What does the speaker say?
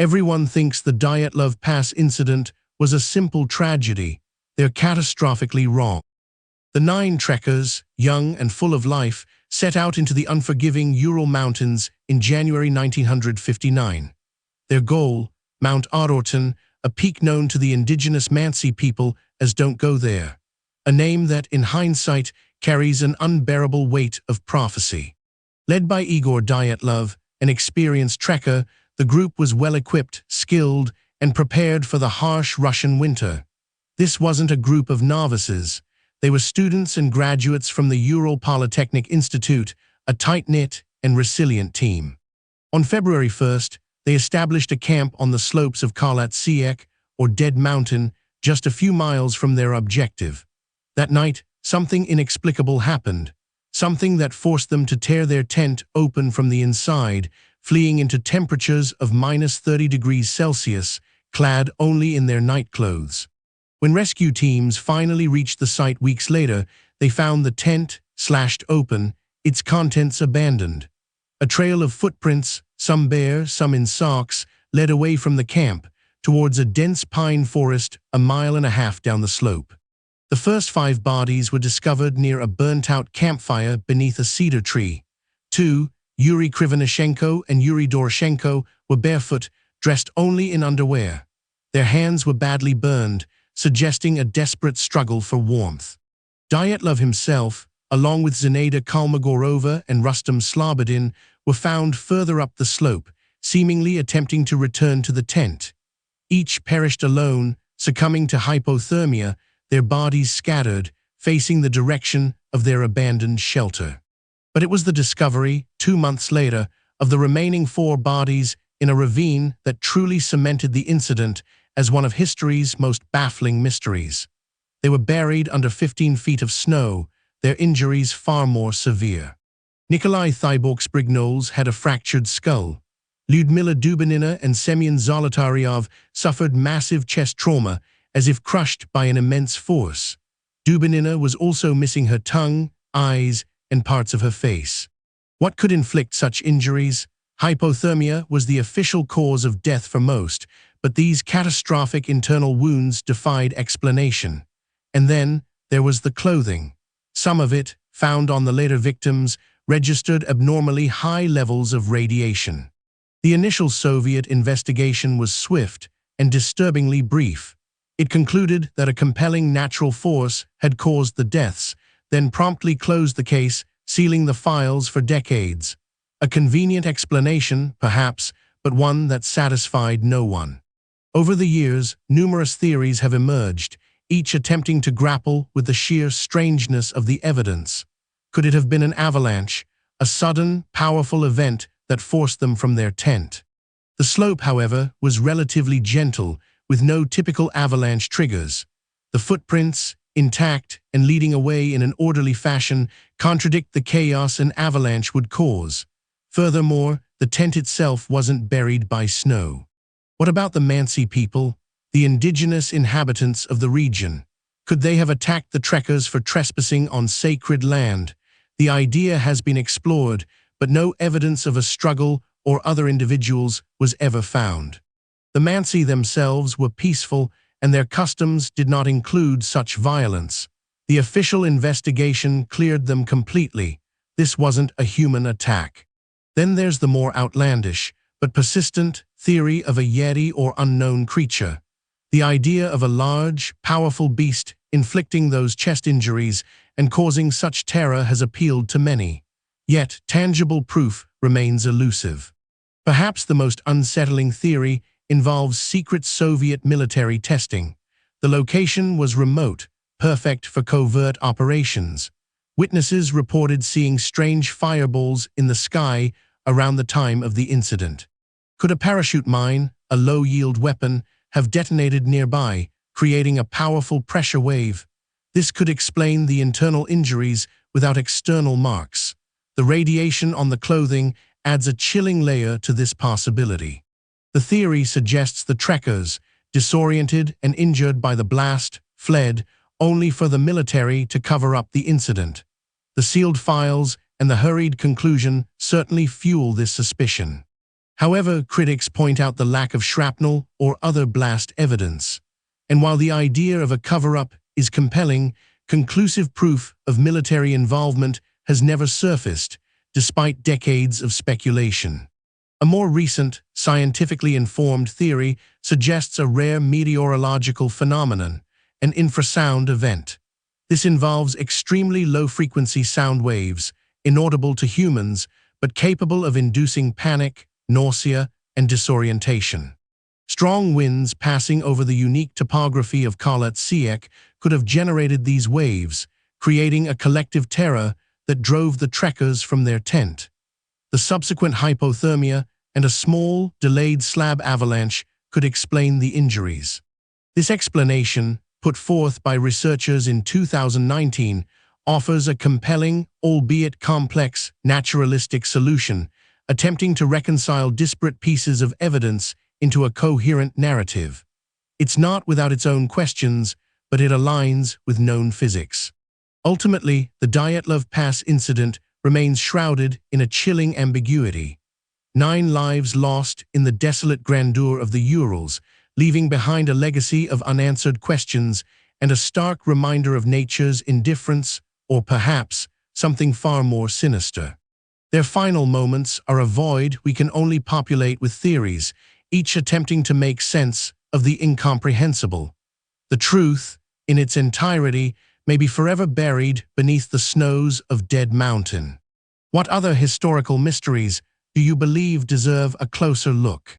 Everyone thinks the Dyatlov Pass incident was a simple tragedy. They're catastrophically wrong. The 9 trekkers, young and full of life, set out into the unforgiving Ural Mountains in January 1959. Their goal, Mount Arorton, a peak known to the indigenous Mansi people as Don't Go There, a name that, in hindsight, carries an unbearable weight of prophecy. Led by Igor Dyatlov, an experienced trekker, the group was well-equipped, skilled, and prepared for the harsh Russian winter. This wasn't a group of novices. They were students and graduates from the Ural Polytechnic Institute, a tight-knit and resilient team. On February 1st, they established a camp on the slopes of Kalatsiek, or Dead Mountain, just a few miles from their objective. That night, something inexplicable happened, something that forced them to tear their tent open from the inside, fleeing into temperatures of -30 degrees Celsius, clad only in their nightclothes. When rescue teams finally reached the site weeks later, they found the tent slashed open, its contents abandoned. A trail of footprints, some bare, some in socks, led away from the camp, towards a dense pine forest 1.5 miles down the slope. The first 5 bodies were discovered near a burnt-out campfire beneath a cedar tree. 2, Yuri Krivonishenko and Yuri Doroshenko, were barefoot, dressed only in underwear. Their hands were badly burned, suggesting a desperate struggle for warmth. Dyatlov himself, along with Zinaida Kolmogorova and Rustam Slobodin, were found further up the slope, seemingly attempting to return to the tent. Each perished alone, succumbing to hypothermia, their bodies scattered, facing the direction of their abandoned shelter. But it was the discovery, 2 months later, of the remaining 4 bodies in a ravine that truly cemented the incident as one of history's most baffling mysteries. They were buried under 15 feet of snow, their injuries far more severe. Nikolai Thiborg-Sprignoles had a fractured skull. Lyudmila Dubinina and Semyon Zolotaryov suffered massive chest trauma, as if crushed by an immense force. Dubinina was also missing her tongue, eyes, and parts of her face. What could inflict such injuries? Hypothermia was the official cause of death for most, but these catastrophic internal wounds defied explanation. And then there was the clothing. Some of it, found on the later victims, registered abnormally high levels of radiation. The initial Soviet investigation was swift and disturbingly brief. It concluded that a compelling natural force had caused the deaths, then promptly closed the case, sealing the files for decades. A convenient explanation, perhaps, but one that satisfied no one. Over the years, numerous theories have emerged, each attempting to grapple with the sheer strangeness of the evidence. Could it have been an avalanche, a sudden, powerful event that forced them from their tent? The slope, however, was relatively gentle, with no typical avalanche triggers. The footprints, intact and leading away in an orderly fashion, contradict the chaos an avalanche would cause. Furthermore, the tent itself wasn't buried by snow. What about the Mansi people, the indigenous inhabitants of the region? Could they have attacked the trekkers for trespassing on sacred land? The idea has been explored, but no evidence of a struggle or other individuals was ever found. The Mansi themselves were peaceful, and their customs did not include such violence. The official investigation cleared them completely. This wasn't a human attack. Then there's the more outlandish, but persistent, theory of a yeti or unknown creature. The idea of a large, powerful beast inflicting those chest injuries and causing such terror has appealed to many. Yet, tangible proof remains elusive. Perhaps the most unsettling theory involves secret Soviet military testing. The location was remote, perfect for covert operations. Witnesses reported seeing strange fireballs in the sky around the time of the incident. Could a parachute mine, a low-yield weapon, have detonated nearby, creating a powerful pressure wave? This could explain the internal injuries without external marks. The radiation on the clothing adds a chilling layer to this possibility. The theory suggests the trekkers, disoriented and injured by the blast, fled, only for the military to cover up the incident. The sealed files and the hurried conclusion certainly fuel this suspicion. However, critics point out the lack of shrapnel or other blast evidence. And while the idea of a cover-up is compelling, conclusive proof of military involvement has never surfaced, despite decades of speculation. A more recent, scientifically informed theory suggests a rare meteorological phenomenon, an infrasound event. This involves extremely low-frequency sound waves, inaudible to humans, but capable of inducing panic, nausea, and disorientation. Strong winds passing over the unique topography of Khalat Siek could have generated these waves, creating a collective terror that drove the trekkers from their tent. The subsequent hypothermia and a small, delayed slab avalanche could explain the injuries. This explanation, put forth by researchers in 2019, offers a compelling, albeit complex, naturalistic solution, attempting to reconcile disparate pieces of evidence into a coherent narrative. It's not without its own questions, but it aligns with known physics. Ultimately, the Dyatlov Pass incident remains shrouded in a chilling ambiguity. 9 lives lost in the desolate grandeur of the Urals, leaving behind a legacy of unanswered questions and a stark reminder of nature's indifference, or perhaps something far more sinister. Their final moments are a void we can only populate with theories, each attempting to make sense of the incomprehensible. The truth, in its entirety, may be forever buried beneath the snows of Dead Mountain. What other historical mysteries do you believe deserve a closer look?